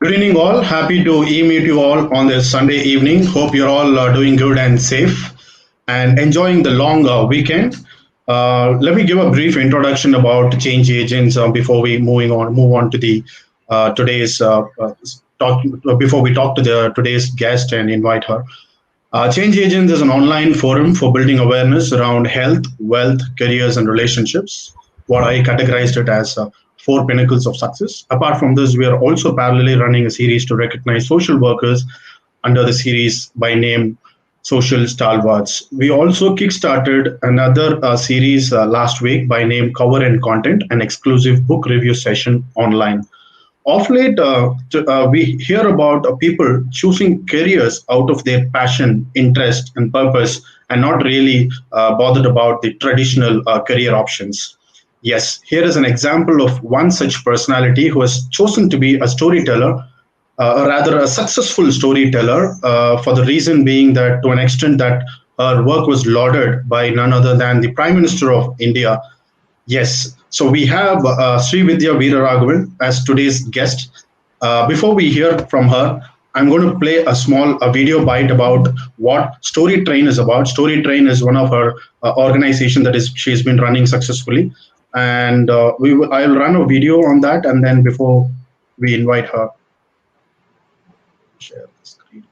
Good evening, all. Happy to meet you all on this Sunday evening. Hope you're all doing good and safe and enjoying the long weekend. Let me give a brief introduction about change agents before we move on to the today's talk. Before we talk to the today's guest and invite her. Change Agents is an online forum for building awareness around health, wealth, careers, and relationships. What I categorized it as four pinnacles of success. Apart from this, we are also parallelly running a series to recognize social workers under the series by name Social Stalwarts. We also kickstarted another series last week by name Cover and Content, an exclusive book review session online. Of late, we hear about people choosing careers out of their passion, interest, and purpose, and not really bothered about the traditional career options. Yes, here is an example of one such personality who has chosen to be a storyteller, or rather a successful storyteller, for the reason being that to an extent that her work was lauded by none other than the Prime Minister of India. Yes. So we have Srividhya Veeraraghavan as today's guest. Before we hear from her, I'm going to play a small video bite about what Story Train is about. Story Train is one of her organization that is she's been running successfully, and I'll run a video on that, and then before we invite her, share the screen.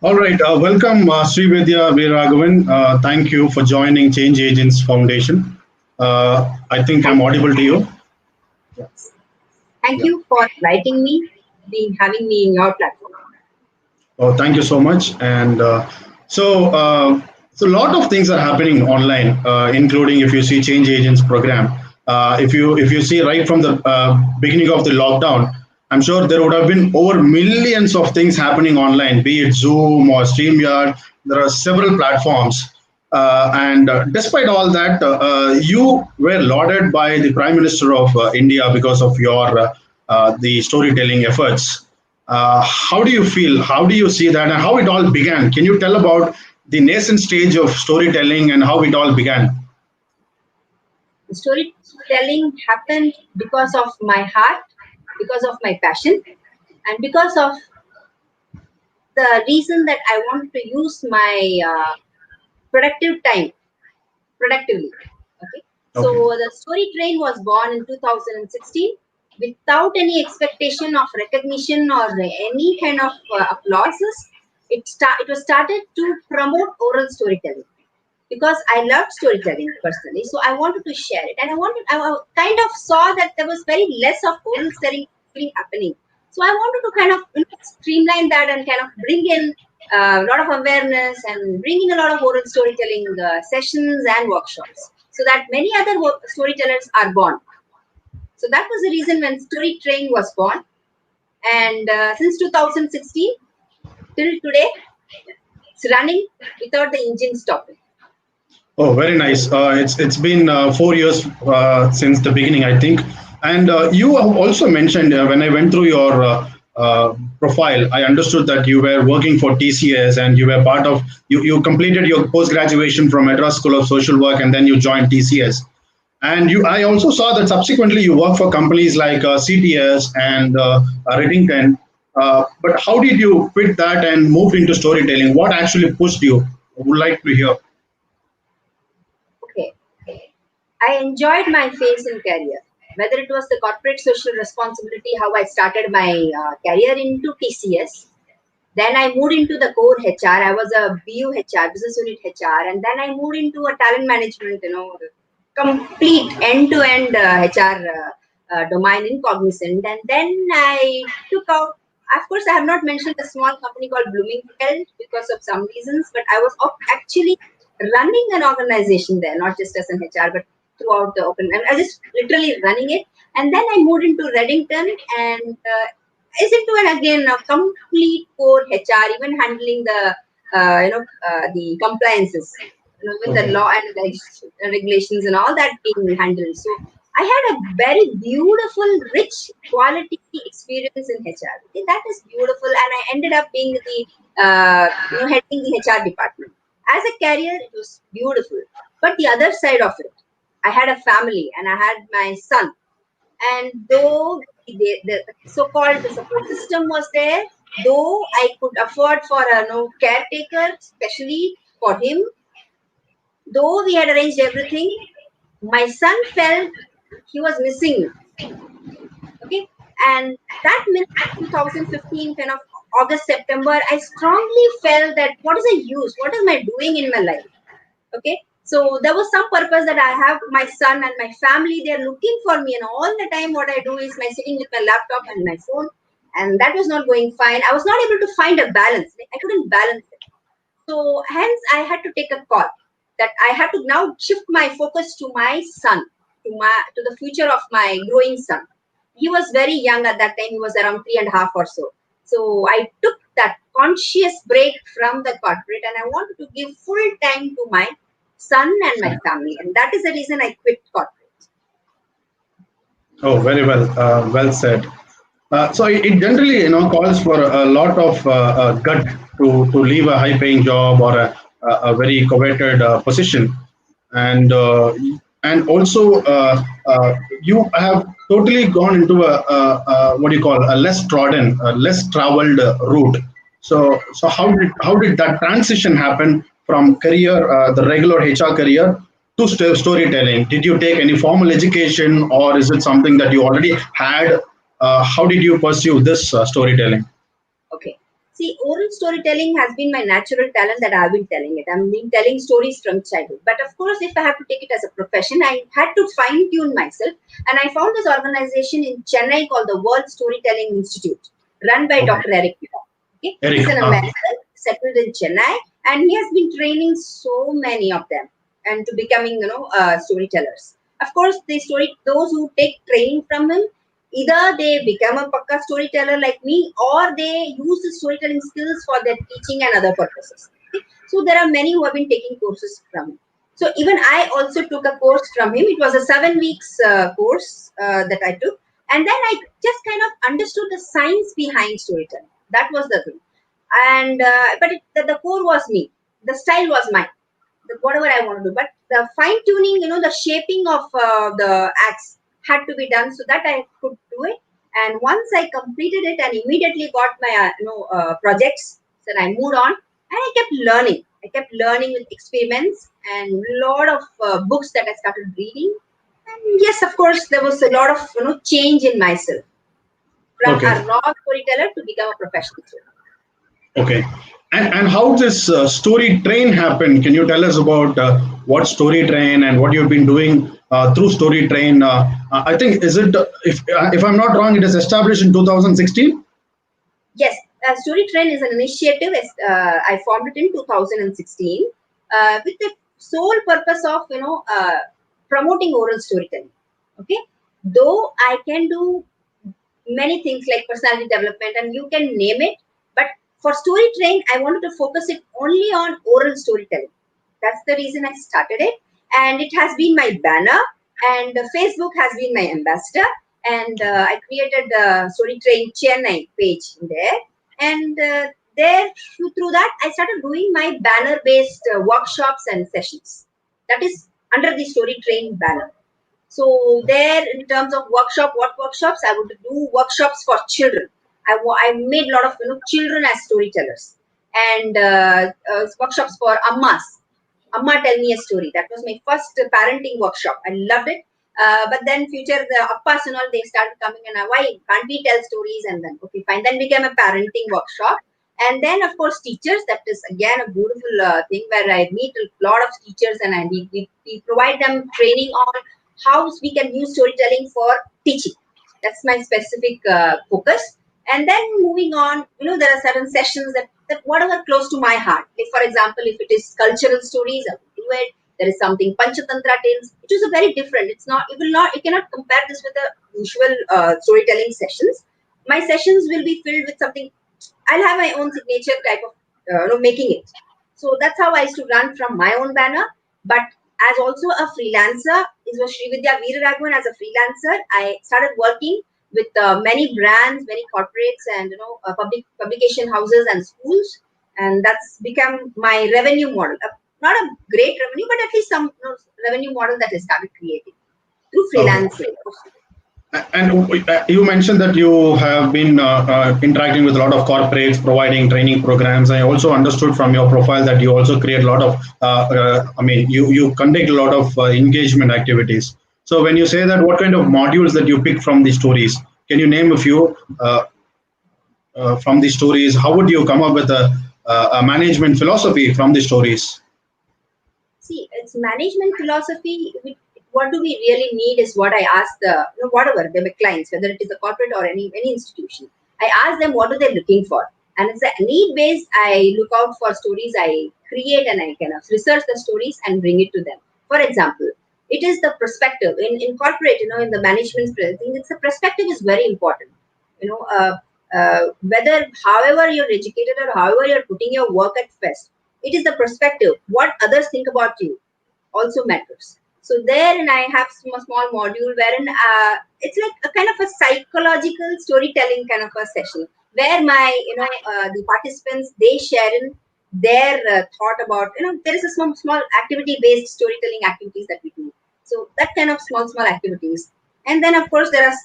All right, welcome Srividhya Veeraraghavan. Thank you for joining Change Agents Foundation. I think I'm Thank you. audible to you. Thank Yeah. you for inviting me, having me in your platform. Oh, thank you so much. And so a lot of things are happening online, including if you see Change Agents program. If you see right from the beginning of the lockdown, I'm sure there would have been over millions of things happening online, be it Zoom or StreamYard. There are several platforms. And despite all that, you were lauded by the Prime Minister of India because of your the storytelling efforts. How do you feel? How do you see that, and how it all began? Can you tell about the nascent stage of storytelling and how it all began? The storytelling happened because of my heart, because of my passion, and because of the reason that I wanted to use my productive time productively. Okay. So Okay. the story train was born in 2016 without any expectation of recognition or any kind of applauses. It was started to promote oral storytelling because I loved storytelling personally. So I wanted to share it, and I kind of saw that there was very less of oral storytelling happening. So I wanted to kind of streamline that and kind of bring in a lot of awareness and bring in a lot of oral storytelling sessions and workshops. so that many other storytellers are born. So that was the reason when Story Train was born. And since 2016 till today, it's running without the engine stopping. Oh, very nice. It's been 4 years since the beginning, I think. And you have also mentioned when I went through your profile, I understood that you were working for TCS and you were part of you completed your post graduation from Madras School of Social Work and then you joined TCS. And I also saw that subsequently you work for companies like CTS and Reddington. But how did you quit that and move into storytelling? What actually pushed you? I would like to hear. Okay. I enjoyed my phase in career, whether it was the corporate social responsibility, how I started my career into TCS. Then I moved into the core HR. I was a BU HR, business unit HR, and then I moved into a talent management, complete end-to-end HR domain in Cognizant. And then I took out. Of course, I have not mentioned a small company called Bloomingdale because of some reasons, but I was actually running an organization there, not just as an HR, but throughout the open. I was just literally running it. And then I moved into Reddington and is into an again a complete core HR, even handling the the compliances, with the Okay. law and regulations and all that being handled. So I had a very beautiful, rich quality experience in HR. Okay, that is beautiful, and I ended up being the heading the HR department. As a career, it was beautiful, but the other side of it, I had a family and I had my son, and though the so-called the support system was there, though I could afford for a caretaker, especially for him, though we had arranged everything, my son felt he was missing me. Okay, and that minute, 2015, kind of August, September, I strongly felt that what is the use? What am I doing in my life? Okay, so there was some purpose that I have my son and my family, they're looking for me, and all the time what I do is my sitting with my laptop and my phone, and that was not going fine. I was not able to find a balance. I couldn't balance it. So hence I had to take a call that I have to now shift my focus to my son, to the future of my growing son. He was very young at that time. He was around 3.5 or so. So I took that conscious break from the corporate and I wanted to give full time to my son and my family. And that is the reason I quit corporate. Oh, very well. Well said. So it generally, calls for a lot of gut to leave a high-paying job or a very coveted position, and also you have totally gone into a what do you call a less trodden, less traveled route. So how did that transition happen from career, the regular HR career, to storytelling? Did you take any formal education, or is it something that you already had? How did you pursue this storytelling? Okay. See, oral storytelling has been my natural talent that I've been telling it. I've been telling stories from childhood. But of course, if I have to take it as a profession, I had to fine tune myself. And I found this organization in Chennai called the World Storytelling Institute, run by Okay, Dr. Eric. Okay, he's Eric. an American, settled in Chennai, and he has been training so many of them and to becoming, storytellers. Of course, those who take training from him, either they become a pakka storyteller like me, or they use the storytelling skills for their teaching and other purposes. Okay? So there are many who have been taking courses from him. So even I also took a course from him. It was a 7 weeks course that I took, and then I just kind of understood the science behind storytelling. That was the thing. And but the core was me. The style was mine. Whatever I want to do, but the fine tuning, the shaping of the acts had to be done so that I could do it. And once I completed it and immediately got my projects, then I moved on and I kept learning. I kept learning with experiments and a lot of books that I started reading. And yes, of course, there was a lot of change in myself from Okay. a raw storyteller to become a professional storyteller. Okay. And how this story train happened? Can you tell us about what story train and what you've been doing through story train? I think is it if I'm not wrong, it is established in 2016. Yes, Story Trend is an initiative. I formed it in 2016 with the sole purpose of promoting oral storytelling. Okay, though I can do many things like personality development and you can name it, but for storytelling I wanted to focus it only on oral storytelling. That's the reason I started it, and it has been my banner, and Facebook has been my ambassador, and I created the storytelling Chennai page there, and there through that I started doing my banner based workshops and sessions. That is under the storytelling banner. So there, in terms of workshop, what workshops I would do workshops for children. I made a lot of children as storytellers, and workshops for ammas. Amma, tell me a story. That was my first parenting workshop. I loved it. But then future the appas and all they started coming and why can't we tell stories, and then okay fine, then became a parenting workshop. And then of course teachers, that is again a beautiful thing where I meet a lot of teachers, and we provide them training on how we can use storytelling for teaching. That's my specific focus. And then moving on, there are certain sessions that whatever close to my heart. Like for example, if it is cultural stories, I will do it. There is something Panchatantra tales, which is a very different. It's not. It will not. You cannot compare this with the usual storytelling sessions. My sessions will be filled with something. I'll have my own signature type of making it. So that's how I used to run from my own banner. But as also a freelancer, it was Srividhya Veeraraghavan as a freelancer. I started working with many brands, many corporates, and publication houses and schools, and that's become my revenue model. Not a great revenue, but at least some revenue model that I started creating through Okay. freelancing. And you mentioned that you have been interacting with a lot of corporates, providing training programs. I also understood from your profile that you also create a lot of, you conduct a lot of engagement activities. So when you say that, what kind of modules that you pick from the stories? Can you name a few from the stories? How would you come up with a management philosophy from the stories? See, it's management philosophy. What do we really need is what I ask the whatever the clients, whether it is a corporate or any institution. I ask them what are they looking for, and it's a need based. I look out for stories. I create and I kind of research the stories and bring it to them. For example, it is the perspective in corporate. In the management thing, it's the perspective is very important. Whether however you're educated or however you're putting your work at first, it is the perspective. What others think about you also matters. So there, and I have small module wherein it's like a kind of a psychological storytelling kind of a session where my the participants they share in their thought about there is a small activity based storytelling activities that we do. So that kind of small activities, and then of course there are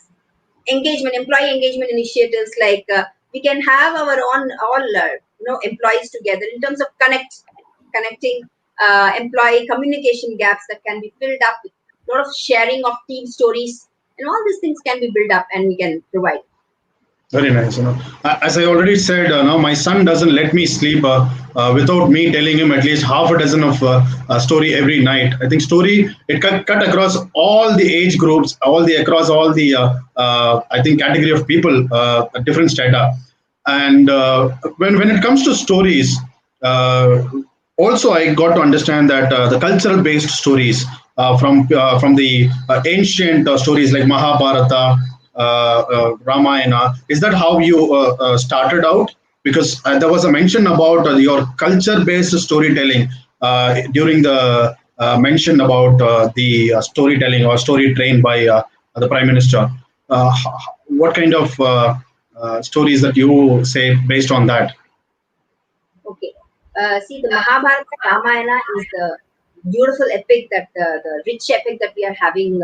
employee engagement initiatives like we can have our own all employees together in terms of connecting employee communication gaps that can be filled up with a lot of sharing of team stories, and all these things can be built up and we can provide. Very nice. As I already said, my son doesn't let me sleep without me telling him at least half a dozen of story every night. I think story it cut across all the age groups, across all the I think category of people, different strata. And when it comes to stories, uh, also I got to understand that the cultural based stories from the ancient stories like Mahabharata, Ramayana. Is that how you started out? Because there was a mention about your culture-based storytelling during the mention about the storytelling or story trained by the Prime Minister. What kind of stories that you say based on that? Okay. See, the Mahabharata Ramayana is the beautiful epic the rich epic that we are having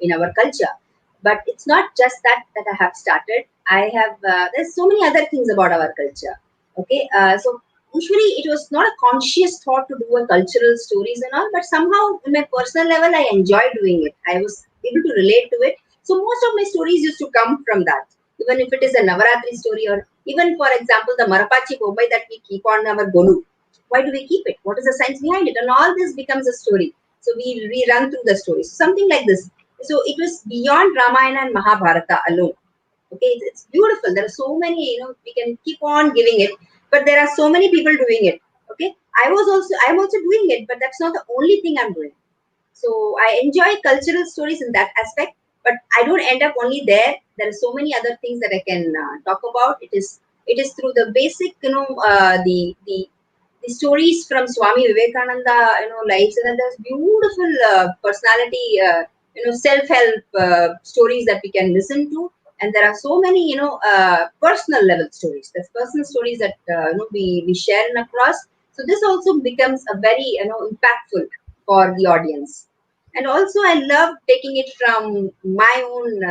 in our culture. But it's not just that I have started. I have there's so many other things about our culture. Okay, so usually it was not a conscious thought to do a cultural stories and all, but somehow in my personal level I enjoyed doing it. I was able to relate to it. So most of my stories used to come from that. Even if it is a Navaratri story, or even for example the Marapachi Bombay that we keep on our Golu. Why do we keep it? What is the science behind it? And all this becomes a story. So we run through the stories. Something like this. So it was beyond Ramayana and Mahabharata alone. Okay, it's beautiful. There are so many, we can keep on giving it, but there are so many people doing it. Okay, I'm also doing it, but that's not the only thing I'm doing. So I enjoy cultural stories in that aspect, but I don't end up only there. There are so many other things that I can talk about. It is through the basic, the stories from Swami Vivekananda, lives, and then there's beautiful personality, self-help stories that we can listen to, and there are so many, personal level stories. There's personal stories that we share and across. So this also becomes a very impactful for the audience. And also, I love taking it from my own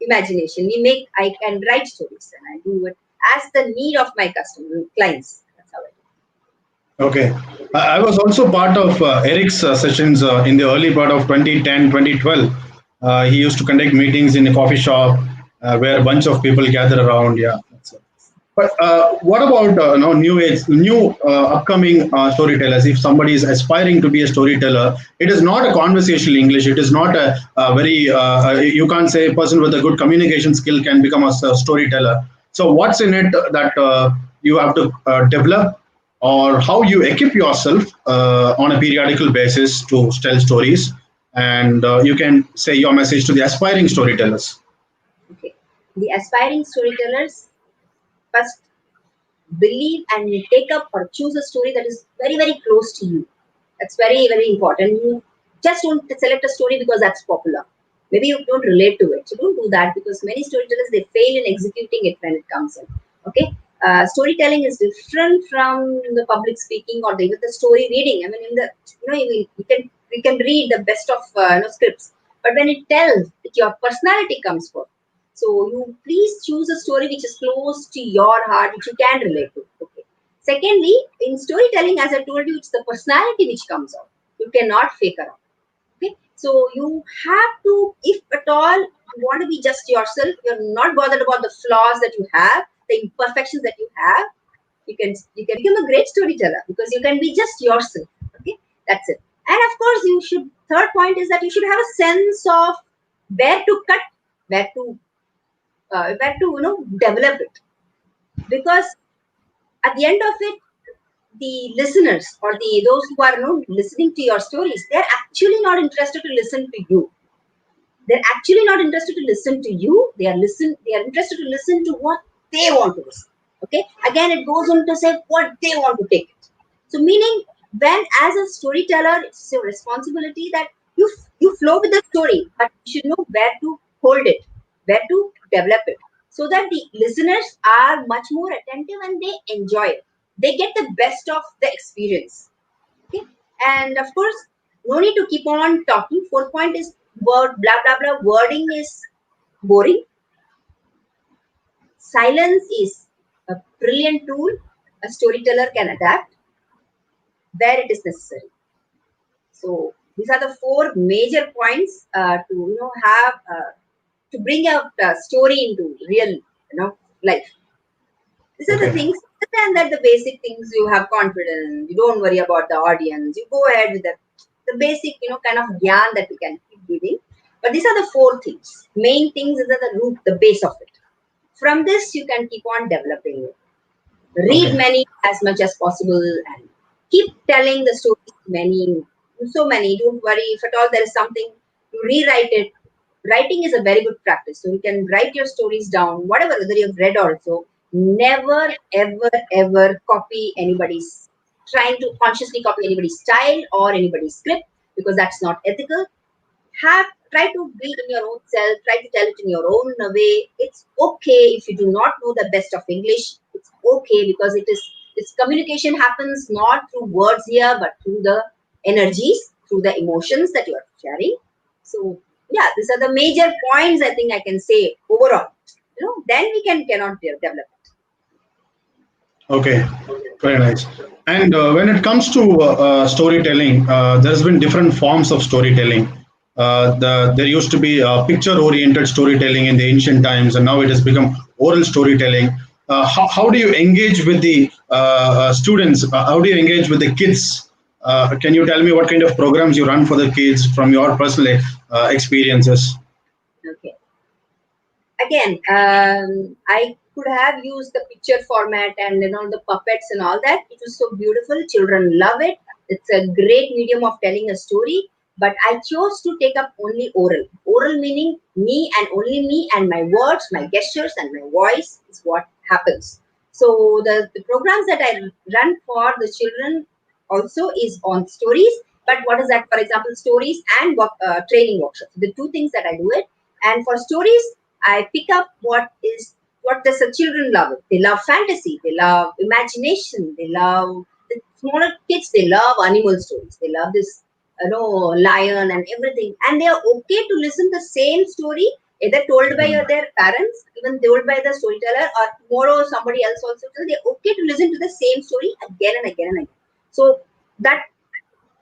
imagination. I can write stories, and I do it as the need of my customer clients. That's how I do. Okay. I was also part of Eric's sessions in the early part of 2010, 2012. He used to conduct meetings in a coffee shop where a bunch of people gather around. Yeah. That's it. But what about new upcoming storytellers? If somebody is aspiring to be a storyteller, it is not a conversational English. It is not a very you can't say a person with a good communication skill can become a storyteller. So what's in it that you have to develop, or how you equip yourself on a periodical basis to tell stories, and you can say your message to the aspiring storytellers. Okay. The aspiring storytellers first believe and take up or choose a story that is very, very close to you. That's very, very important. You just don't select a story because that's popular. Maybe you don't relate to it. So don't do that, because many storytellers, they fail in executing it when it comes in. Okay. Storytelling is different from the public speaking or even the story reading. I mean, in the you can read the best of scripts, but when it tells, your personality comes forth. So you please choose a story which is close to your heart, which you can relate to. Okay. Secondly, in storytelling, as I told you, it's the personality which comes out. You cannot fake around. Okay. So you have to, if at all you want to be just yourself, you're not bothered about the flaws that you have, the imperfections that you have, you can become a great storyteller because you can be just yourself. Okay. That's it. And of course, third point is that you should have a sense of where to cut, where to develop it, because at the end of it, the listeners or those who are listening to your stories, they're actually not interested to listen to you. They're actually not interested to listen to you. They are interested to listen to what they want to listen. Okay. Again, it goes on to say what they want to take it. So meaning, when as a storyteller, it's your responsibility that you flow with the story, but you should know where to hold it, where to develop it, so that the listeners are much more attentive and they enjoy it. They get the best of the experience. Okay. And of course, no need to keep on talking. Fourth point is word, blah blah blah. Wording is boring. Silence is a brilliant tool a storyteller can adapt where it is necessary. So these are the four major points to have to bring out a story into real life. These are the Okay. things. And that the basic things, you have confidence. You don't worry about the audience. You go ahead with the basic kind of gyan that we can keep giving. But these are the four things. Main things is the root, the base of it. From this, you can keep on developing it. Read Okay. many as much as possible and keep telling the stories many, so many. Don't worry if at all there is something, you rewrite it. Writing is a very good practice. So you can write your stories down, whatever, whether you've read also. Never, ever, ever copy anybody's, trying to consciously copy anybody's style or anybody's script, because that's not ethical. Try to be in your own self, try to tell it in your own way. It's okay if you do not know the best of English. It's okay, because this communication happens not through words here, but through the energies, through the emotions that you are sharing. So yeah, these are the major points I think I can say overall. Then we cannot develop it. Okay, very nice. And when it comes to storytelling, there's been different forms of storytelling. There used to be picture-oriented storytelling in the ancient times, and now it has become oral storytelling. How do you engage with the students? How do you engage with the kids? Can you tell me what kind of programs you run for the kids from your personal experiences? Okay. Again, I could have used the picture format and the puppets and all that. It was so beautiful. Children love it. It's a great medium of telling a story. but I chose to take up only oral. Oral meaning me and only me and my words, my gestures, and my voice is what happens. So the programs that I run for the children also is on stories. But what is that? For example, stories and training workshops. The two things that I do it. And for stories, I pick up what does the children love. They love fantasy. They love imagination. They love the smaller kids. They love animal stories. They love this, lion and everything. And they are okay to listen the same story, either told by their parents, even told by the storyteller, or tomorrow somebody else also. They're okay to listen to the same story again and again and again. So that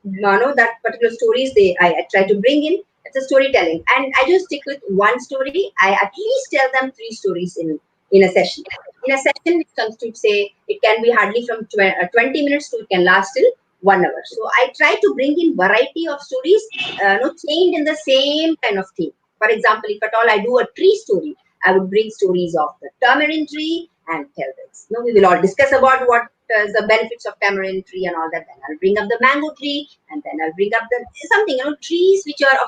that particular stories I try to bring in. It's a storytelling, and I just stick with one story. I at least tell them three stories in a session. In a session, which constitutes, say, it can be hardly from 20 minutes to it can last till 1 hour. So I try to bring in variety of stories, chained in the same kind of theme. For example, if at all I do a tree story, I would bring stories of the tamarind tree and tell this. We will all discuss about what the benefits of tamarind tree and all that. Then I'll bring up the mango tree, and then I'll bring up the something, trees which are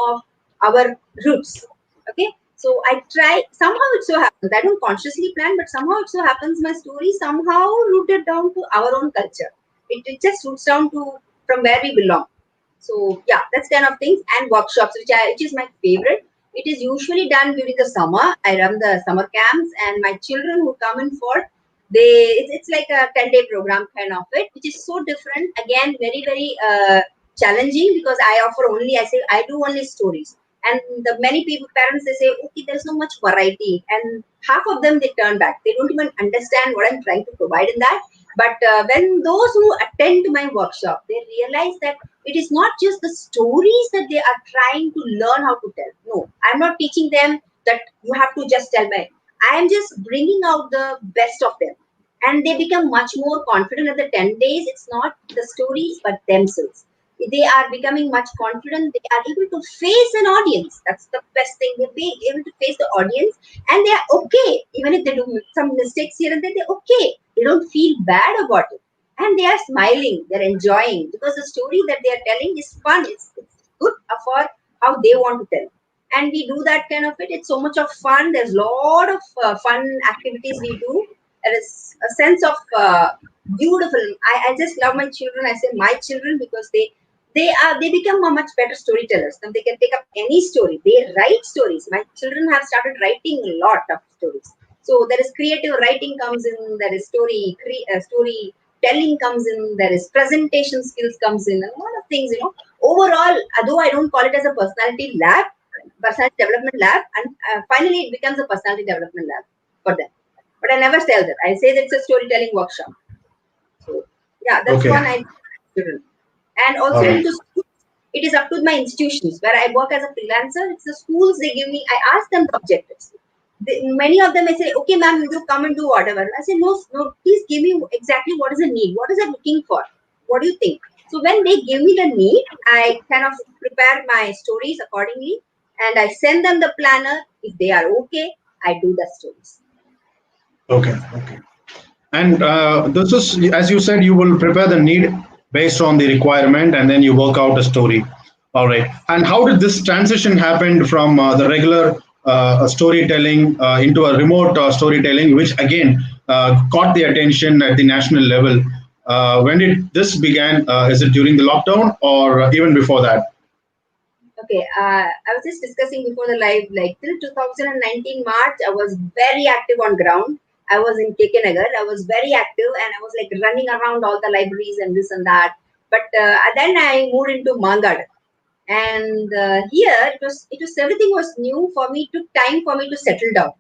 of our roots. Okay, so I try. Somehow it so happens. I don't consciously plan, but somehow it so happens my story somehow rooted down to our own culture. It just roots down to from where we belong. So yeah, that's kind of things. And workshops, which is my favorite. It is usually done during the summer. I run the summer camps, and my children who come in for it's like a 10-day program kind of it, which is so different. Again, very very challenging, because I say I do only stories, and the many people parents they say, okay, there's no much variety, and half of them they turn back. They don't even understand what I'm trying to provide in that. But when those who attend to my workshop, they realize that it is not just the stories that they are trying to learn how to tell. No, I'm not teaching them that you have to just tell me. I am just bringing out the best of them, and they become much more confident at the 10 days. It's not the stories, but themselves. They are becoming much confident. They are able to face an audience. That's the best thing. They'll be able to face the audience, and they are okay. Even if they do some mistakes here and there, they're okay. They don't feel bad about it. And they are smiling, they're enjoying, because the story that they are telling is fun. It's good for how they want to tell. And we do that kind of it. It's so much of fun. There's a lot of fun activities we do. There is a sense of beautiful. I just love my children. I say my children because they become a much better storytellers. And they can take up any story. They write stories. My children have started writing a lot of stories. So there is creative writing comes in. There is story telling comes in. There is presentation skills comes in. And a lot of things. Overall, although I don't call it as a personality development lab, and finally it becomes a personality development lab for them. But I never tell them. I say that it's a storytelling workshop. So yeah, that's Okay. one I do. And also All into schools, it is up to my institutions where I work as a freelancer. It's the schools they give me. I ask them the objectives. Many of them I say, okay, ma'am, you come and do whatever. I say, no, no, please give me exactly what is the need. What is it looking for? What do you think? So when they give me the need, I kind of prepare my stories accordingly, and I send them the planner. If they are okay, I do the stories. Okay. Okay. And this is, as you said, you will prepare the need based on the requirement, and then you work out a story. All right. And how did this transition happen from the regular storytelling into a remote storytelling, which again caught the attention at the national level? When did this began? Is it during the lockdown or even before that? Okay, I was just discussing before the live, like till 2019 March, I was very active on ground. I was in Nagar. I was very active, and I was like running around all the libraries and this and that. But then I moved into Mangad, and here it was everything was new for me. It took time for me to settle down,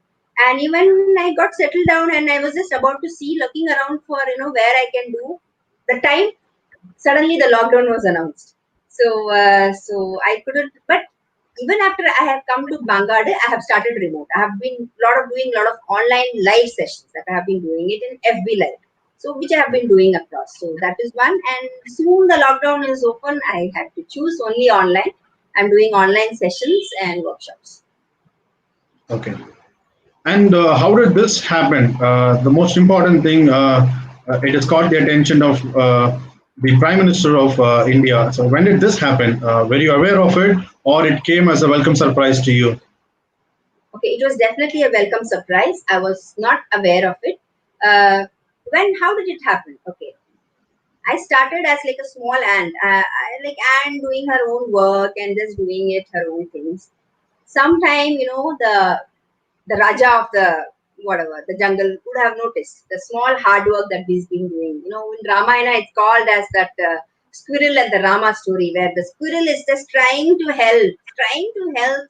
and even I got settled down, and I was just about to see, looking around for where I can do the time. Suddenly the lockdown was announced. So I couldn't. But even after I have come to Bangalore, I have started remote. I have been doing a lot of online live sessions that I have been doing it in FB Live. So which I have been doing across. So that is one. And soon the lockdown is open. I have to choose only online. I'm doing online sessions and workshops. Okay. And how did this happen? The most important thing, it has caught the attention of the Prime Minister of India. So when did this happen? Were you aware of it, or it came as a welcome surprise to you? Okay, it was definitely a welcome surprise. I was not aware of it. How did it happen? Okay, I started as like a small ant, like ant doing her own work and just doing it her own things. Sometime, the Raja of the whatever the jungle would have noticed the small hard work that he's been doing. In Ramayana, it's called as that squirrel and the Rama story, where the squirrel is just trying to help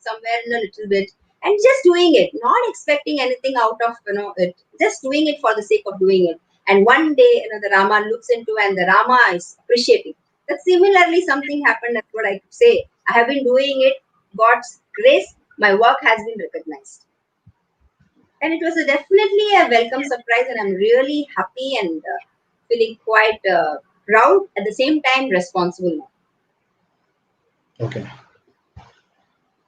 somewhere in a little bit, and just doing it, not expecting anything out of it, just doing it for the sake of doing it. And one day, the Rama looks into, and the Rama is appreciating. That similarly something happened. That's what I could say. I have been doing it. God's grace, my work has been recognized, and it was definitely a welcome surprise, and I'm really happy and feeling quite proud, at the same time responsible now. Okay.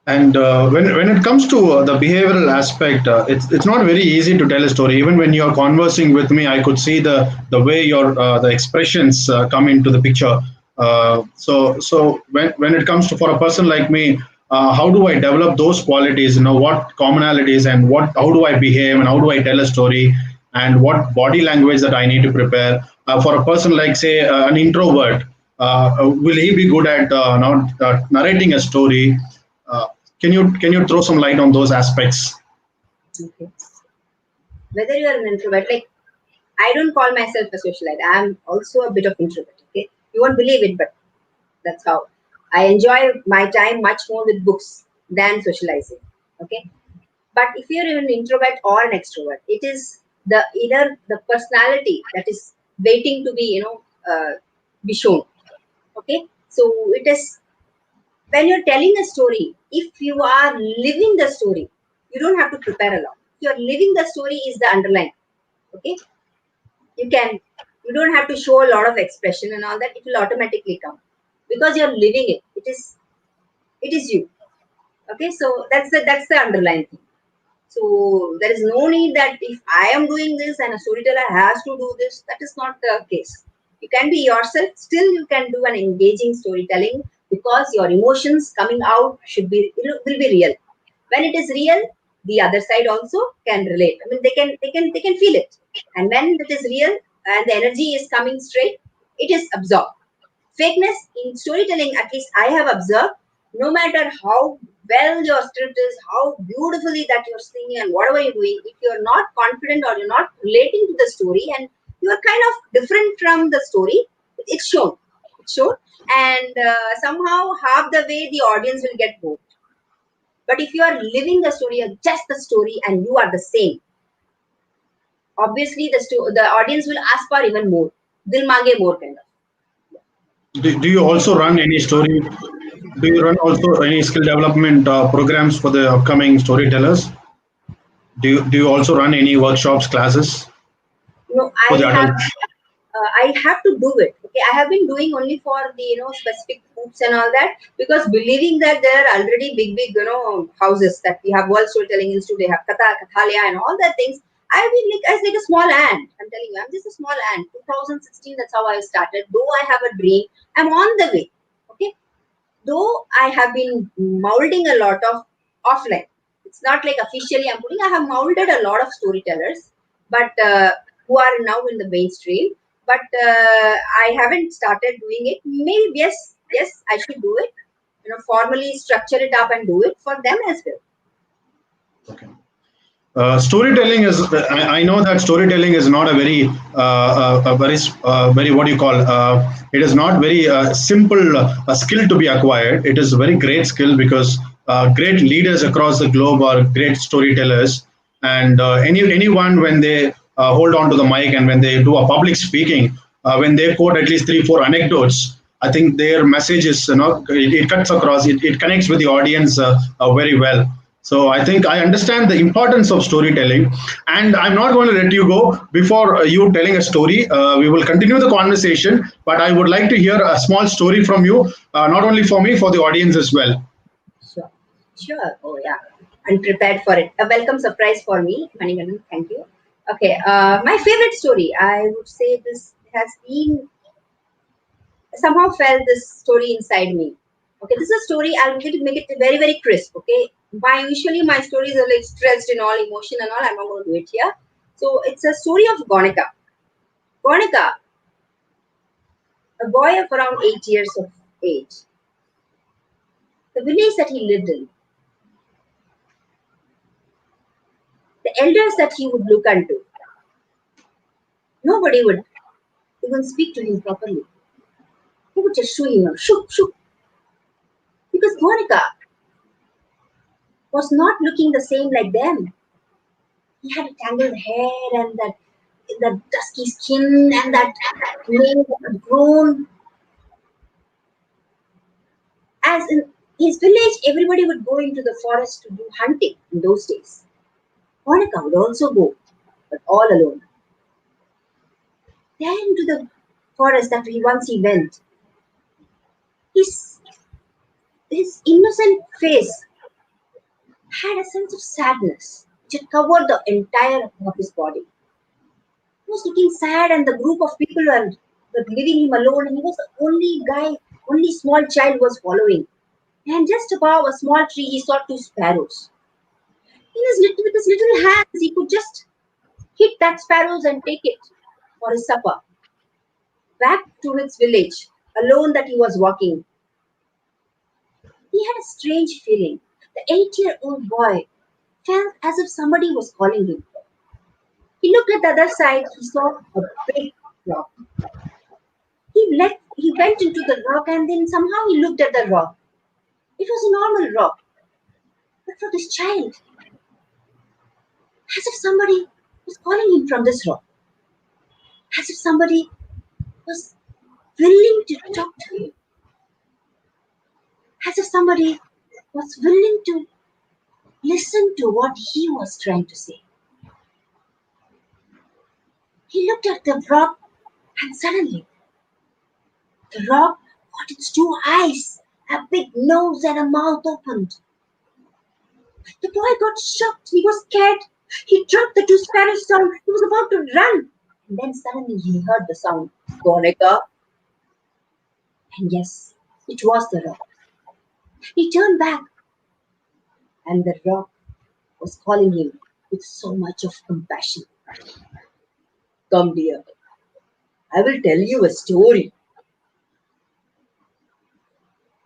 And when it comes to the behavioral aspect, it's not very easy to tell a story. Even when you're conversing with me, I could see the way your the expressions come into the picture. So when it comes to for a person like me, how do I develop those qualities? What commonalities and what how do I behave and how do I tell a story and what body language that I need to prepare for a person like say an introvert. Will he be good at not narrating a story? Uh, can you throw some light on those aspects? Okay. Whether you are an introvert, like I don't call myself a socialite. I'm also a bit of introvert. Okay, you won't believe it, but that's how I enjoy my time much more with books than socializing. Okay, but if you're an introvert or an extrovert, it is the personality that is waiting to be be shown. Okay, so it is when you're telling a story, if you are living the story, you don't have to prepare a lot. If you're living the story is the underline. Okay, you can you don't have to show a lot of expression and all that. It will automatically come because you're living it. It is you. Okay, so that's the underlying thing. So there is no need that if I am doing this and a storyteller has to do this. That is not the case. You can be yourself. Still, you can do an engaging storytelling because your emotions coming out will be real. When it is real, the other side also can relate. I mean, they can feel it. And when it is real and the energy is coming straight, it is absorbed. Fakeness in storytelling, at least I have observed, no matter how well your script is, how beautifully that you're singing and whatever you're doing, if you're not confident or you're not relating to the story and you're kind of different from the story, it's shown. It's shown. And somehow half the way the audience will get bored. But if you are living the story, or just the story, and you are the same, obviously the audience will ask for even more. Dil mange more kind of. Do you also run any story? Do you run also any skill development programs for the upcoming storytellers? Do you also run any workshops, classes for the adults? I have to do it. Okay, I have been doing only for the specific groups and all that, because believing that there are already big houses that we have World Storytelling Institute, they have Kathalaya and all that things. I've been like as like a small ant. I'm telling you, I'm just a small ant. 2016, that's how I started. Though I have a dream, I'm on the way. Okay, though I have been molding a lot of offline. It's not like officially I'm putting. I have molded a lot of storytellers, but who are now in the mainstream. But I haven't started doing it. Maybe yes, I should do it. Formally structure it up and do it for them as well. Okay. Storytelling is. I know that storytelling is not a very what do you call? It is not very simple skill to be acquired. It is a very great skill because great leaders across the globe are great storytellers, and anyone when they hold on to the mic and when they do a public speaking, when they quote at least 3 4 anecdotes, I think their message is it cuts across. It connects with the audience very well. So I think I understand the importance of storytelling, and I'm not going to let you go before you telling a story. We will continue the conversation, but I would like to hear a small story from you, not only for me, for the audience as well. Sure, sure. Oh yeah, I'm prepared for it. A welcome surprise for me, Manigandan. Thank you. Okay, my favorite story. I would say this has been somehow felt this story inside me. Okay, this is a story. I'm going to make it very, very crisp. Okay, usually my stories are like stressed in all emotion and all. I'm not going to do it here. So it's a story of Gonika. Gonika, a boy of around 8 years of age. The village that he lived in, the elders that he would look unto, nobody would even speak to him properly. He would just shoo him out, shoo, shoo, because Gonika was not looking the same like them. He had a tangled hair and that dusky skin and that nail that had grown. As in his village, everybody would go into the forest to do hunting in those days. Monica would also go, but all alone. Then to the forest that he went, his his innocent face had a sense of sadness which had covered the entire of his body. He was looking sad, and the group of people were leaving him alone, and he was the only guy, only small child was following. And just above a small tree, he saw two sparrows. With his little hands, he could just hit that sparrows and take it for his supper. Back to his village, alone that he was walking, he had a strange feeling. The 8-year-old boy felt as if somebody was calling him. He looked at the other side, he saw a big rock. He went into the rock and then somehow he looked at the rock. It was a normal rock. But for this child, as if somebody was calling him from this rock, as if somebody was willing to talk to him, as if somebody was willing to listen to what he was trying to say. He looked at the rock and suddenly the rock got its two eyes, a big nose and a mouth opened. The boy got shocked. He was scared. He dropped the two sparrows down. He was about to run. And then suddenly he heard the sound, Gonika. And yes, it was the rock. He turned back and the rock was calling him with so much of compassion. Come, dear, I will tell you a story.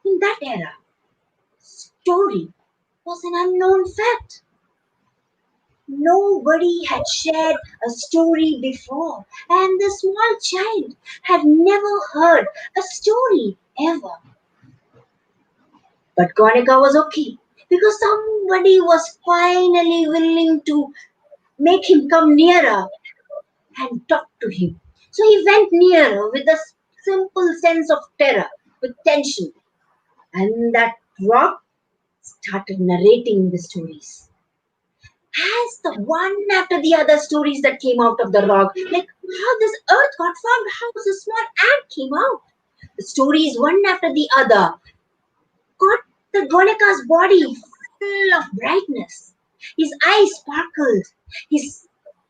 In that era, story was an unknown fact. Nobody had shared a story before, and the small child had never heard a story ever. But Gonika was okay because somebody was finally willing to make him come nearer and talk to him. So he went nearer with a simple sense of terror, with tension, and that rock started narrating the stories. As the one after the other stories that came out of the rock, like how this earth got formed, how this small ant came out. The stories, one after the other, got the Gonika's body full of brightness. His eyes sparkled, his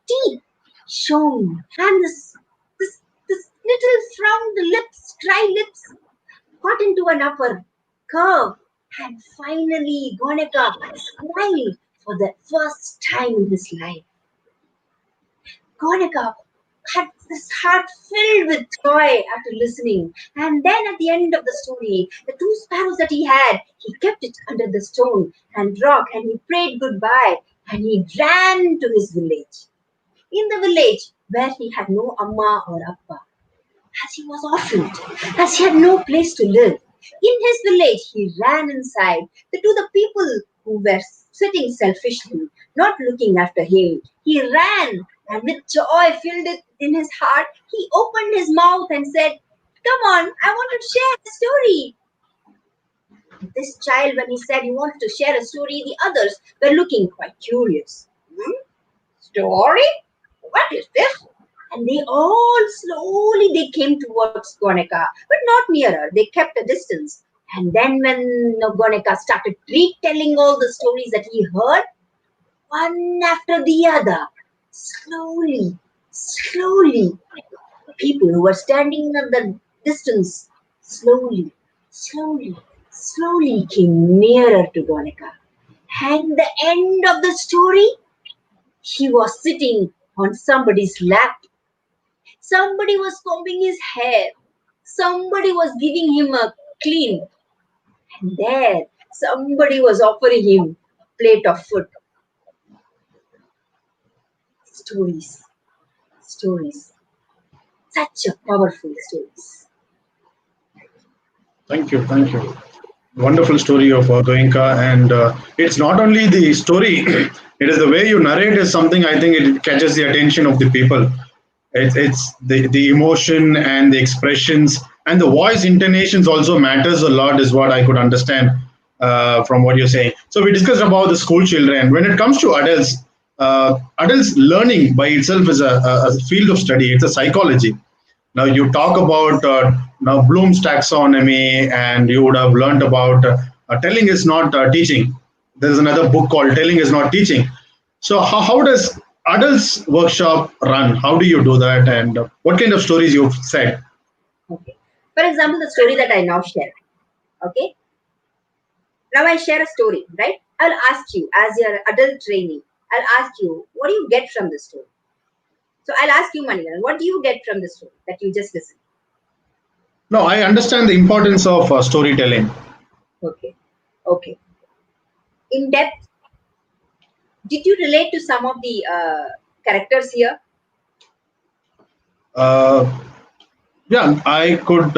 teeth shone, and this little frowned lips, dry lips, got into an upper curve, and finally Gonika smiled for the first time in his life. Gonika had his heart filled with joy after listening. And then at the end of the story, the two sparrows that he had, he kept it under the stone and rock and he prayed goodbye and he ran to his village. In the village where he had no Amma or Appa, as he was orphaned, as he had no place to live. In his village, he ran inside to the people who were sitting selfishly, not looking after him. He ran and with joy filled it in his heart, he opened his mouth and said, "Come on, I want to share a story." This child, when he said he wanted to share a story, the others were looking quite curious. Story? What is this? And they all slowly they came towards Gonika, but not nearer. They kept a distance. And then when Gonika started retelling all the stories that he heard, one after the other, slowly, slowly, people who were standing at the distance Slowly, slowly, slowly he came nearer to Gonika. And the end of the story, he was sitting on somebody's lap. Somebody was combing his hair. Somebody was giving him a clean. And there, somebody was offering him plate of food. Stories, stories, such a powerful stories. Thank you, thank you. Wonderful story of Goenka, and it's not only the story; it is the way you narrate is something I think it catches the attention of the people. It's the emotion and the expressions and the voice intonations also matters a lot, is what I could understand from what you're saying. So we discussed about the school children. When it comes to adults, adults learning by itself is a field of study. It's a psychology. Now you talk about now Bloom's taxonomy, and you would have learned about telling is not teaching. There is another book called Telling is Not Teaching. So how does adults workshop run? How do you do that, and what kind of stories you've said? Okay. For example, the story that I now share. Okay. Now I share a story, right? I'll ask you as your adult trainee. I'll ask you, what do you get from the story? So I'll ask you, Manigan, what do you get from the story that you just listened? No, I understand the importance of storytelling. Okay. Okay. In depth, did you relate to some of the characters here? Uh, yeah, I could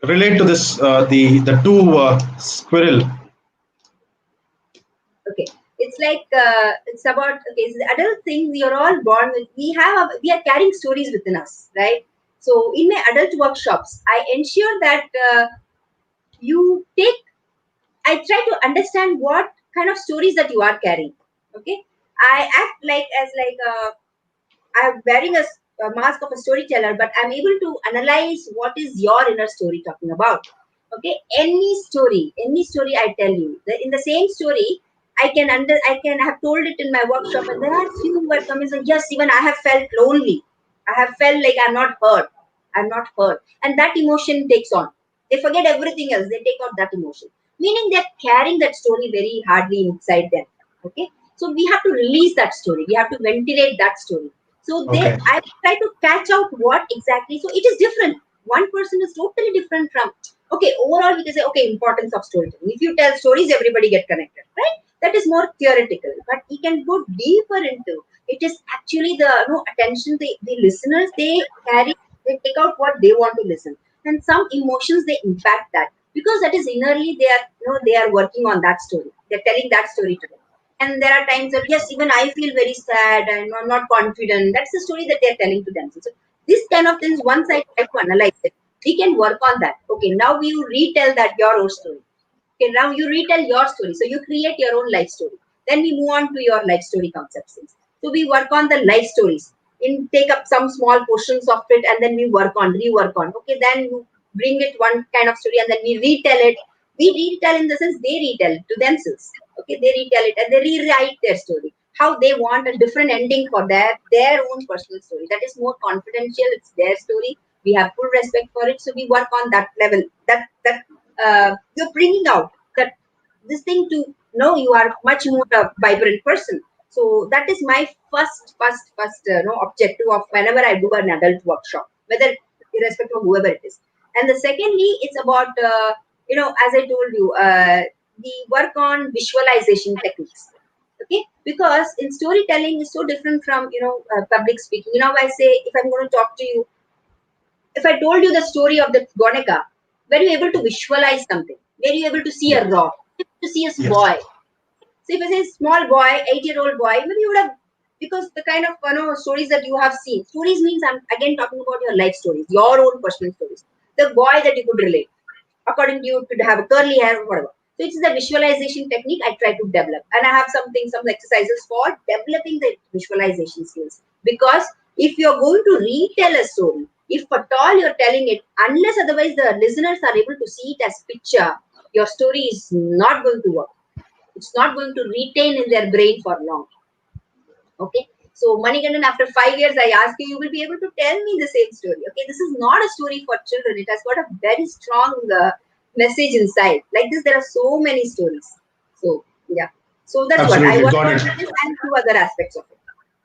relate to this the two squirrel. Okay. It's like it's about okay. So the adult thing we are all born with. We are carrying stories within us, right? So in my adult workshops, I ensure that you take I try to understand what kind of stories that you are carrying. Okay, I act like as like I'm wearing a mask of a storyteller, but I'm able to analyze what is your inner story talking about. Okay, any story I tell you, in the same story, I can have told it in my workshop, and there are few who have come and said, yes, even I have felt lonely. I have felt like I'm not heard. I'm not heard, and that emotion takes on. They forget everything else. They take out that emotion, meaning they're carrying that story very hardly inside them. Okay, so we have to release that story. We have to ventilate that story. So Okay. I try to catch out what exactly. So it is different. One person is totally different from. Okay, overall we can say okay, importance of storytelling. If you tell stories, everybody get connected, right? That is more theoretical, but we can go deeper into. It is actually the attention the listeners they take out what they want to listen, and some emotions they impact that because that is innerly they are working on that story. They're telling that story to them. And there are times that yes, even I feel very sad and I'm not confident. That's the story that they're telling to themselves. So this kind of things, once I try to analyze it, we can work on that. Okay, now you retell that your own story. Okay, now you retell your story. So you create your own life story. Then we move on to your life story concepts. So we work on the life stories. In take up some small portions of it and then we rework on. Okay, then you bring it one kind of story and then we retell it. We retell in the sense they retell to themselves. Okay, they retell it and they rewrite their story. How they want a different ending for their own personal story. That is more confidential. It's their story. We have full respect for it. So we work on that level. That you're bringing out that this thing to know you are much more a vibrant person. So that is my first objective of whenever I do an adult workshop, whether irrespective of whoever it is. And the secondly, it's about as I told you, the work on visualization techniques. Okay, because in storytelling is so different from public speaking. I say if I'm going to talk to you, if I told you the story of the Goneka, were you able to visualize something? Were you able to see a Yes. rock? To see a Yes. boy? So if I say small boy, 8-year-old boy, maybe you would have, because the kind of stories that you have seen. Stories means I'm again talking about your life stories, your own personal stories. The boy that you could relate. According to you, could have a curly hair, whatever. So it's the visualization technique I try to develop, and I have some exercises for developing the visualization skills. Because if you're going to retell a story, if at all you're telling it, unless otherwise the listeners are able to see it as picture, your story is not going to work. It's not going to retain in their brain for long. Okay, So Manikandan, after 5 years, I ask you, you will be able to tell me the same story. Okay, this is not a story for children. It has got a very strong message inside. Like this, there are so many stories. So yeah, so that's what I Absolutely, work got on it. this and two other aspects of it.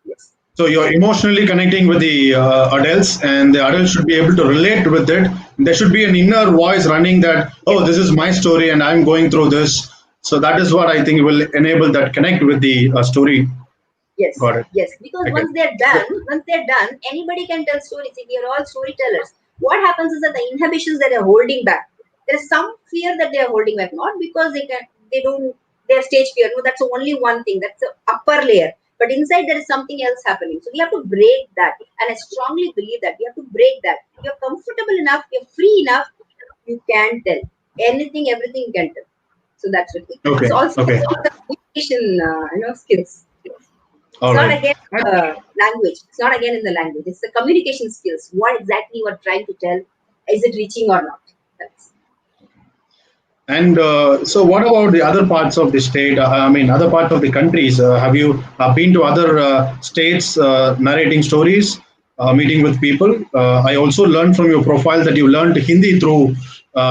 Yes. So you're emotionally connecting with the adults, and the adults should be able to relate with it. There should be an inner voice running that, Yes. oh, this is my story, and I'm going through this. So that is what I think will enable that connect with the story. Yes, Got it. yes. Because Okay. once they're done, anybody can tell stories. If we are all storytellers, what happens is that the inhibitions that they're holding back, there is some fear that they are holding back, not because they don't, their stage fear. No, that's only one thing. That's the upper layer. But inside there is something else happening. So we have to break that. And I strongly believe that we have to break that. You're comfortable enough, you're free enough, you can tell anything, everything you can tell. So that's it. It's Okay. also Okay. the communication, skills. It's All not right. again language. It's not again in the language. It's the communication skills. What exactly you are trying to tell? Is it reaching or not? That's, And so, what about the other parts of the state? I mean, other parts of the countries. Have you been to other states narrating stories, meeting with people? I also learned from your profile that you learned Hindi through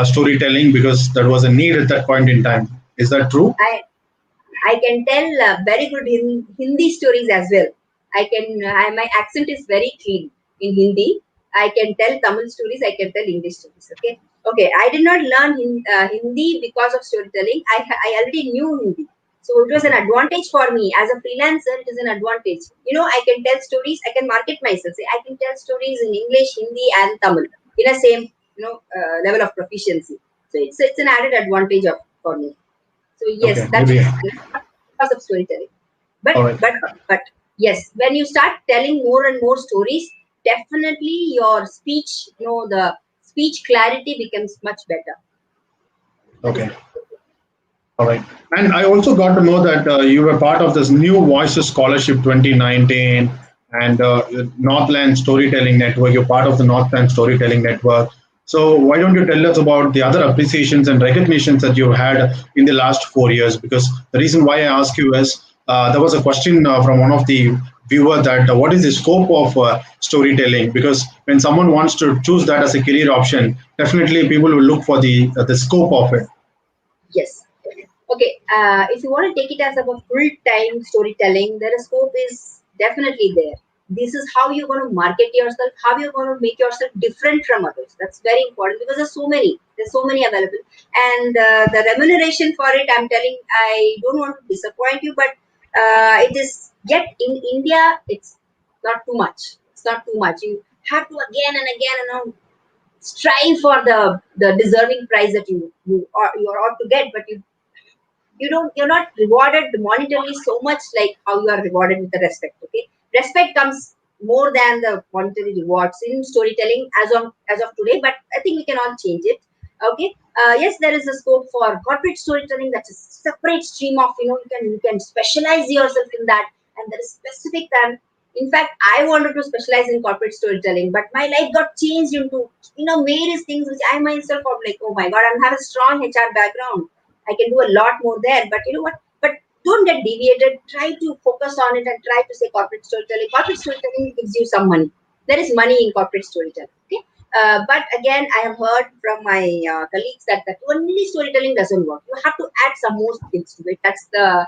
storytelling because that was a need at that point in time. Is that true? I I can tell very good Hindi stories as well. My accent is very clean in Hindi. I can tell Tamil stories. I can tell English stories. Okay. Okay. I did not learn Hindi because of storytelling. I already knew Hindi. So it was an advantage for me. As a freelancer, it is an advantage. I can tell stories. I can market myself. Say, I can tell stories in English, Hindi, and Tamil in a same, level of proficiency. So it's an added advantage for me. So yes, Okay, that's maybe. because of storytelling. But All right. but but yes, when you start telling more and more stories, definitely your speech, the speech clarity becomes much better. That is Okay. All right. And I also got to know that you were part of this New Voices Scholarship 2019 and Northland Storytelling Network. You're part of the Northland Storytelling Network. So why don't you tell us about the other appreciations and recognitions that you've had in the last 4 years? Because the reason why I ask you is there was a question from one of the viewer that what is the scope of storytelling? Because when someone wants to choose that as a career option, definitely people will look for the scope of it. yes. Okay, if you want to take it as a full-time storytelling, the scope is definitely there. This is how you're going to market yourself, how you're going to make yourself different from others. That's very important because there's so many available. And the remuneration for it, I'm telling, I don't want to disappoint you, but it is, yet in India, it's not too much. It's not too much. You have to again and again, strive for the deserving prize that you ought to get, but you're not rewarded monetarily so much like how you are rewarded with the respect. Okay, respect comes more than the monetary rewards in storytelling as of today, but I think we can all change it. Okay, yes, there is a scope for corporate storytelling. That's a separate stream of, you can specialize yourself in that, and there is specific time. In fact, I wanted to specialize in corporate storytelling, but my life got changed into, various things which I myself am like, oh my god, I have a strong HR background. I can do a lot more there. But you know what? But don't get deviated. Try to focus on it and try to say corporate storytelling. Corporate storytelling gives you some money. There is money in corporate storytelling. Okay. But again, I have heard from my colleagues that only storytelling doesn't work. You have to add some more skills to it. That's the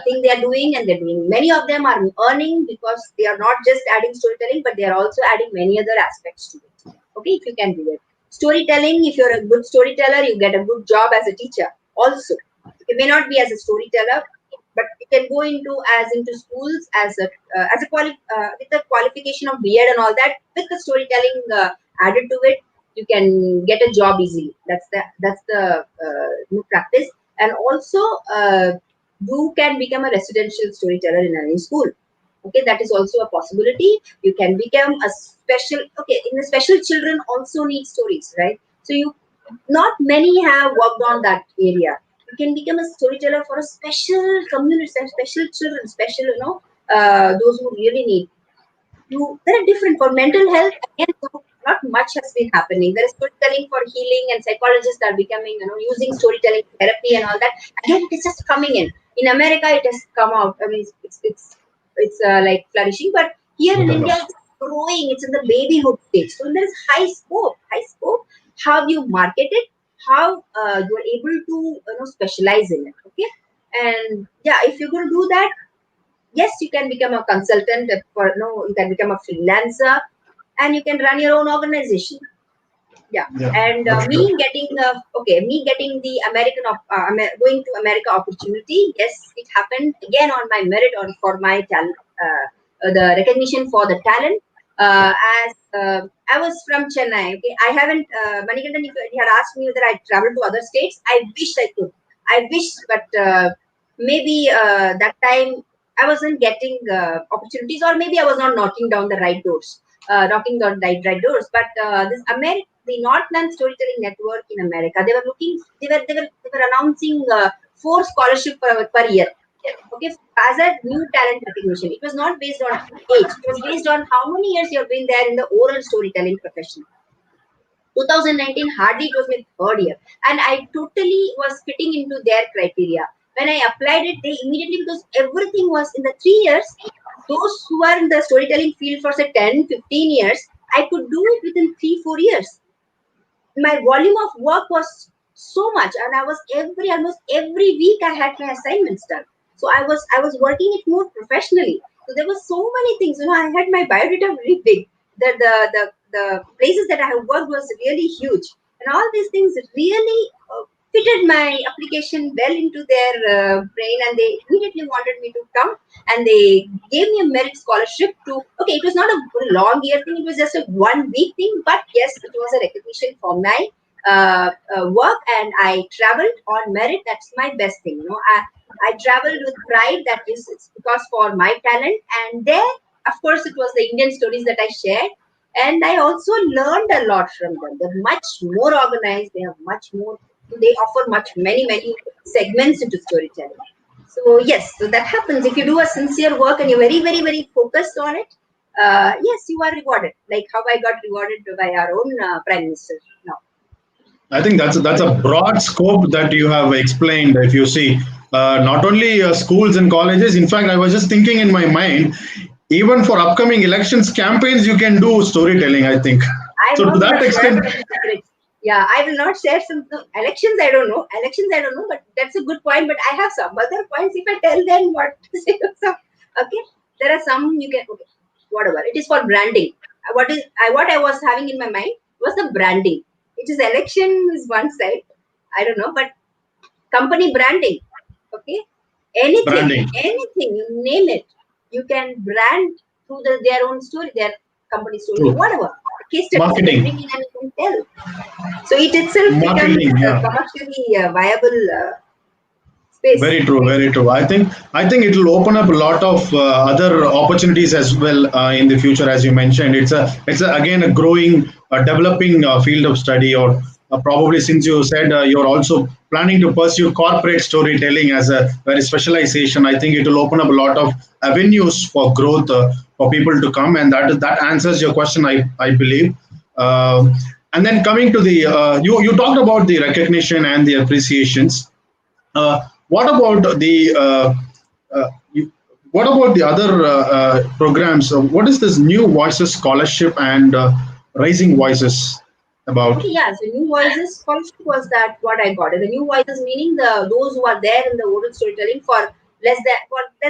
thing they are doing, and they're doing. Many of them are earning because they are not just adding storytelling, but they are also adding many other aspects to it. Okay, if you can do it. Storytelling, if you're a good storyteller, you get a good job as a teacher also. You may not be as a storyteller, but you can go into schools with the qualification of B.Ed and all that. With the storytelling added to it, you can get a job easily. That's the new practice. And also, you can become a residential storyteller in any school. Okay, that is also a possibility. You can become a special. Okay, in the special, children also need stories, right? So you not many have worked on that area. You can become a storyteller for a special community, special children, special, those who really need. There are different for mental health. Again, not much has been happening. There is storytelling for healing, and psychologists are becoming, using storytelling therapy and all that. Again, it is just coming in. In America, it has come out. I mean, it's it's like flourishing. But here in India, it's growing. It's in the babyhood stage. So there is high scope. High scope. How you market it, how you are able to specialize in it. Okay, and yeah, if you're going to do that, yes, you can become a consultant. For no, you can become a freelancer, and you can run your own organization. Yeah, Yeah, and that's me true. getting me getting the going to America opportunity. Yes, it happened again on my merit on for my talent, the recognition for the talent. As I was from Chennai. Okay, I haven't Manikandan. If you had asked me whether I traveled to other states, I wish I could. I wish, but maybe that time I wasn't getting opportunities, or maybe I was not knocking down the right doors, knocking down the right doors. But this America, the Northland Storytelling Network in America, they were looking, they were announcing 4 scholarships per year. Okay, as a new talent recognition. It was not based on age. It was based on how many years you have been there in the oral storytelling profession. 2019, hardly it was my third year, and I totally was fitting into their criteria. When I applied it, they immediately, because everything was in the 3 years, those who are in the storytelling field for say 10, 15 years, I could do it within 3, 4 years. My volume of work was so much, and I was almost every week I had my assignments done. So I was working it more professionally. So there were so many things. I had my biodata very big. The places that I have worked was really huge, and all these things really fitted my application well into their brain, and they immediately wanted me to come, and they gave me a merit scholarship to. Okay, it was not a long year thing, it was just a 1 week thing, but yes, it was a recognition for my work, and I traveled on merit. That's my best thing. I traveled with pride. That is, it's because for my talent, and there, of course, it was the Indian stories that I shared, and I also learned a lot from them. They're much more organized. They have much more. They offer many segments into storytelling. So yes, so that happens if you do a sincere work and you're very focused on it. Yes, you are rewarded. Like how I got rewarded by our own prime minister now. I think that's a broad scope that you have explained. If you see, not only schools and colleges. In fact, I was just thinking in my mind, even for upcoming elections campaigns, you can do storytelling. I think I'm so. To not going that to share extent, some secrets. Yeah, I will not share some no, elections. I don't know elections. I don't know, but that's a good point. But I have some other points. If I tell them what, so, okay, there are some you can. Okay, whatever. It is for branding. What I was having in my mind was the branding. It is election is one side. I don't know, but company branding. Okay, branding, anything you name it, you can brand through their own story, their company story, true, whatever. Case studies you can marketing, bring in and you can tell. So it itself becomes marketing. a Yeah. commercially viable space. Very true, very true. I think it will open up a lot of other opportunities as well in the future, as you mentioned. Again a growing, developing field of study, or probably since you said you're also planning to pursue corporate storytelling as a very specialization. I think it will open up a lot of avenues for growth for people to come, and that answers your question. I believe. And then coming to the you talked about the recognition and the appreciations. What about the what about the other programs? What is this New Voices Scholarship and Rising Voices about? Okay, yeah. So new voices scholarship was that what I got. The new voices meaning those who are there in the oral storytelling for less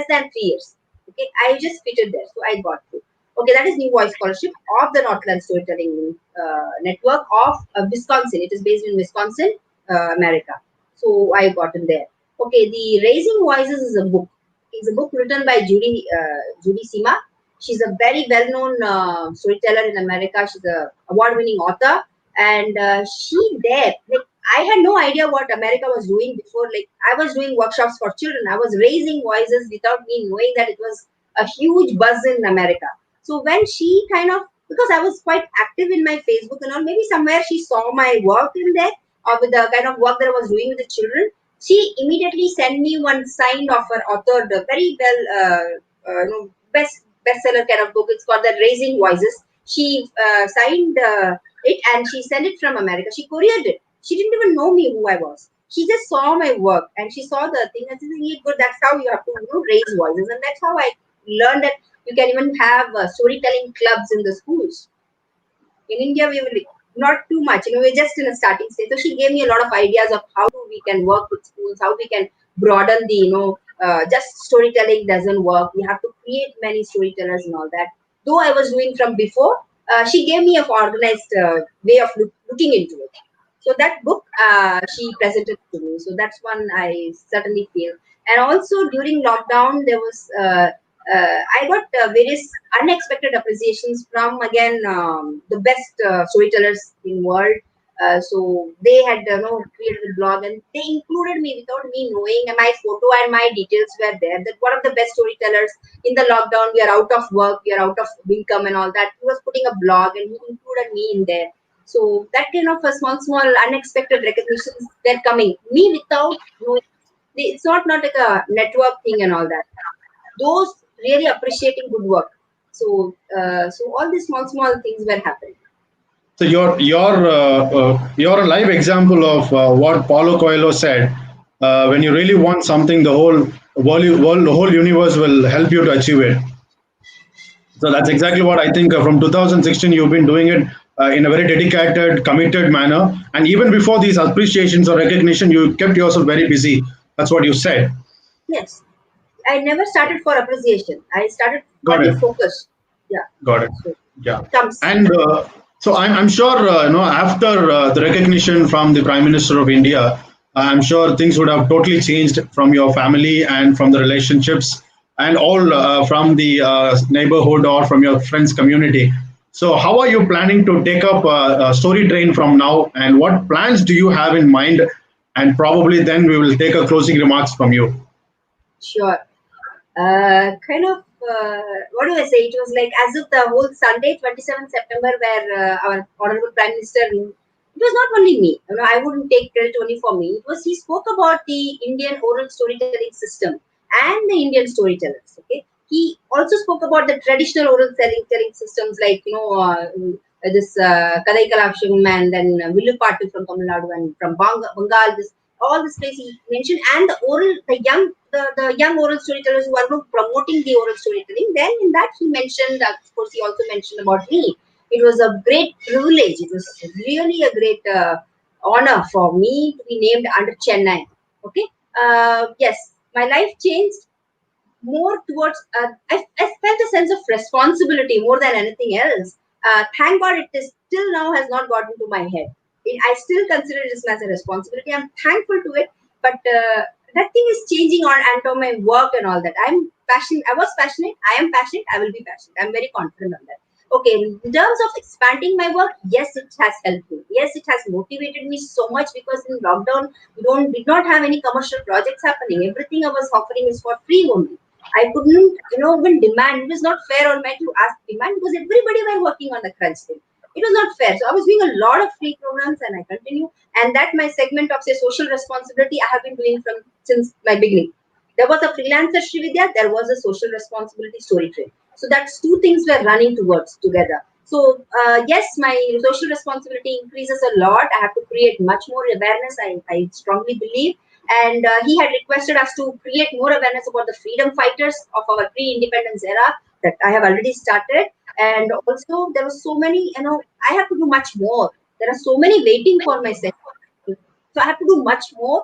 than 3 years. Okay, I just fitted there, so I got to. Okay, that is new voice scholarship of the Northland Storytelling Network of Wisconsin. It is based in Wisconsin, America. So I got in there. Okay, the Raising Voices is a book. It's a book written by Judy Sima. She's a very well-known storyteller in America. She's a award-winning author, and she there like I had no idea what America was doing before. Like I was doing workshops for children, I was raising voices without me knowing that it was a huge buzz in America. So when she kind of, because I was quite active in my Facebook and all, maybe somewhere she saw my work in there, or with the kind of work that I was doing with the children, she immediately sent me one signed of her authored very well bestseller kind of book. It's called the Raising Voices. She signed it, and she sent it from America. She couriered it. She didn't even know me who I was. She just saw my work and she saw the thing and she said, "Yeah, good. That's how you have to raise voices." And that's how I learned that you can even have storytelling clubs in the schools. In India, we will not too much. We're just in a starting stage. So she gave me a lot of ideas of how we can work with schools, how we can broaden the, just storytelling doesn't work. We have to create many storytellers and all that. Though I was doing from before, she gave me a organized way of looking into it. So that book she presented to me. So that's one I certainly feel. And also during lockdown, there was I got various unexpected appreciations from again the best storytellers in world. So they had created a blog and they included me without me knowing. And my photo and my details were there. That one of the best storytellers in the lockdown. We are out of work, we are out of income and all that. He was putting a blog and he included me in there. So that kind of a small unexpected recognitions they're coming me without knowing. It's not like a network thing and all that. Those really appreciating good work. So all these small things were happening. So you're a live example of what Paulo Coelho said. When you really want something, the whole universe will help you to achieve it. So that's exactly what I think. From 2016, you've been doing it in a very dedicated, committed manner. And even before these appreciations or recognition, you kept yourself very busy. That's what you said. Yes, I never started for appreciation. I started for Got the it. focus. Yeah. Got it. So Yeah. it comes. And so I'm sure, after the recognition from the Prime Minister of India, I'm sure things would have totally changed from your family and from the relationships and all from the neighborhood or from your friends community. So how are you planning to take up Story Train from now, and what plans do you have in mind? And probably then we will take a closing remarks from you. Sure. Kind of, what do I say? It was like as if the whole Sunday, 27th September, where our Honorable Prime Minister, it was not only me, I wouldn't take credit only for me. It was, he spoke about the Indian oral storytelling system and the Indian storytellers. Okay. He also spoke about the traditional oral telling systems like, this Kadai Kalaksham and then Villu Patu from Tamil Nadu and from Bengal, this all this place he mentioned, and the young oral storytellers who are promoting the oral storytelling. Then in that he mentioned, of course, he also mentioned about me. It was a great privilege. It was really a great honor for me to be named under Chennai. Okay, yes, my life changed more towards. I felt a sense of responsibility more than anything else. Thank God, it is still now has not gotten to my head. I still consider this as a responsibility. I'm thankful to it, but that thing is changing and on my work and all that. I'm passionate. I was passionate. I am passionate. I will be passionate. I'm very confident on that. Okay, in terms of expanding my work, yes, it has helped me. Yes, it has motivated me so much because in lockdown we did not have any commercial projects happening. Everything I was offering is for free only. I couldn't, even demand. It was not fair on my to ask demand because everybody were working on the crunch thing. It was not fair. So I was doing a lot of free programs and I continue. And that my segment of say social responsibility I have been doing from since my beginning. There was a freelancer Srividhya, there was a social responsibility story train. So that's two things were running towards together. So yes, my social responsibility increases a lot. I have to create much more awareness. I strongly believe. And he had requested us to create more awareness about the freedom fighters of our pre-independence era that I have already started. And also there was so many, I have to do much more. There are so many waiting for my sector. So I have to do much more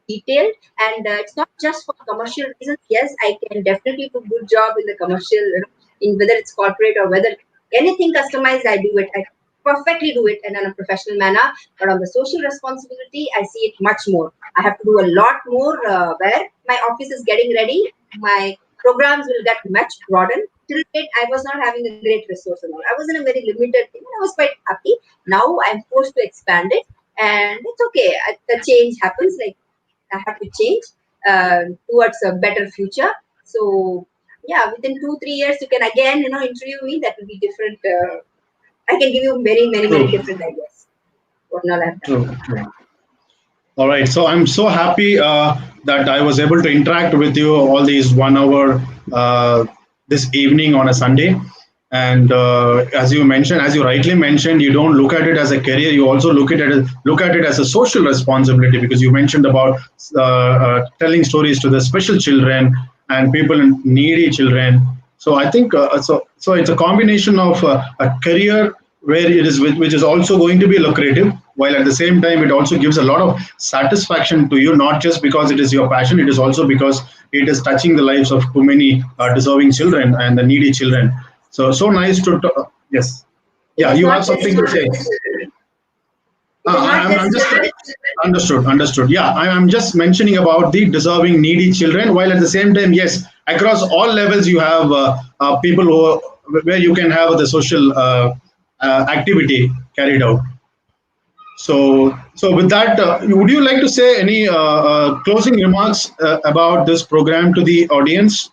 detailed, and it's not just for commercial reasons. Yes, I can definitely do good job in the commercial, in whether it's corporate or whether anything customized, I do it. I perfectly do it in a professional manner. But on the social responsibility, I see it much more. I have to do a lot more where my office is getting ready. My programs will get much broadened. Till date, I was not having a great resource. I was in a very limited thing. I was quite happy. Now I'm forced to expand it, and it's okay. The change happens. Like I have to change towards a better future. So yeah, within 2-3 years, you can again interview me. That will be different. I can give you many True. different ideas. What all I've done. True. All right. So I'm so happy that I was able to interact with you all these 1 hour this evening on a Sunday. And as you mentioned, as you rightly mentioned, you don't look at it as a career. You also look at it as a social responsibility, because you mentioned about telling stories to the special children and people in needy children. So I think so it's a combination of a career where it is which is also going to be lucrative, while at the same time it also gives a lot of satisfaction to you, not just because it is your passion, it is also because it is touching the lives of too many deserving children and the needy children. So nice to yes. It Yeah, is you not have just something to say. it is not I'm just just understood. Yeah, I'm just mentioning about the deserving, needy children, while at the same time, yes, across all levels, you have people where you can have the social activity carried out. So with that, would you like to say any closing remarks about this program to the audience?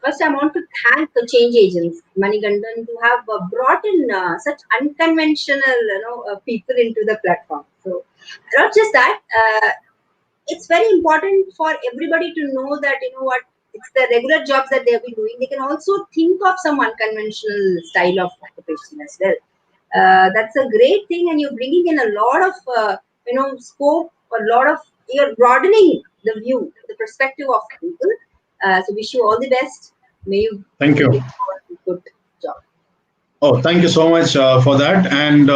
First, I want to thank the change agents, Manigandan, to have brought in such unconventional, people into the platform. So, not just that, it's very important for everybody to know that what it's the regular jobs that they've been doing. They can also think of some unconventional style of occupation as well. That's a great thing, and you're bringing in a lot of scope, a lot of you're broadening the view, the perspective of people. So wish you all the best. May you Thank be you. doing a good job. Oh, thank you so much for that. And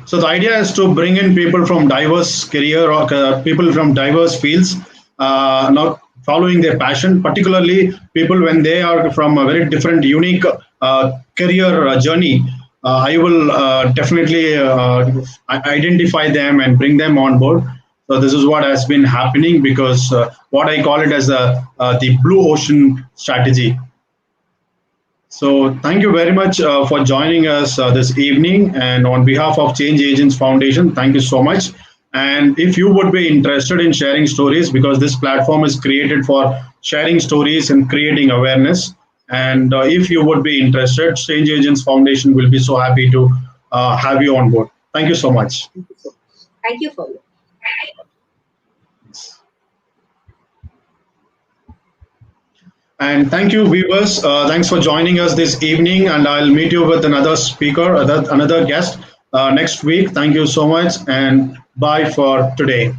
so the idea is to bring in people from diverse career or people from diverse fields, not following their passion, particularly people when they are from a very different, unique career journey. I will definitely identify them and bring them on board. So this is what has been happening, because what I call it as the blue ocean strategy. So, thank you very much for joining us this evening. And on behalf of Change Agents Foundation, thank you so much. And if you would be interested in sharing stories, because this platform is created for sharing stories and creating awareness. And if you would be interested, Change Agents Foundation will be so happy to have you on board. Thank you so much. Thank you so much. Thank you for you. And thank you, viewers. Thanks for joining us this evening. And I'll meet you with another speaker, another guest next week. Thank you so much. And bye for today.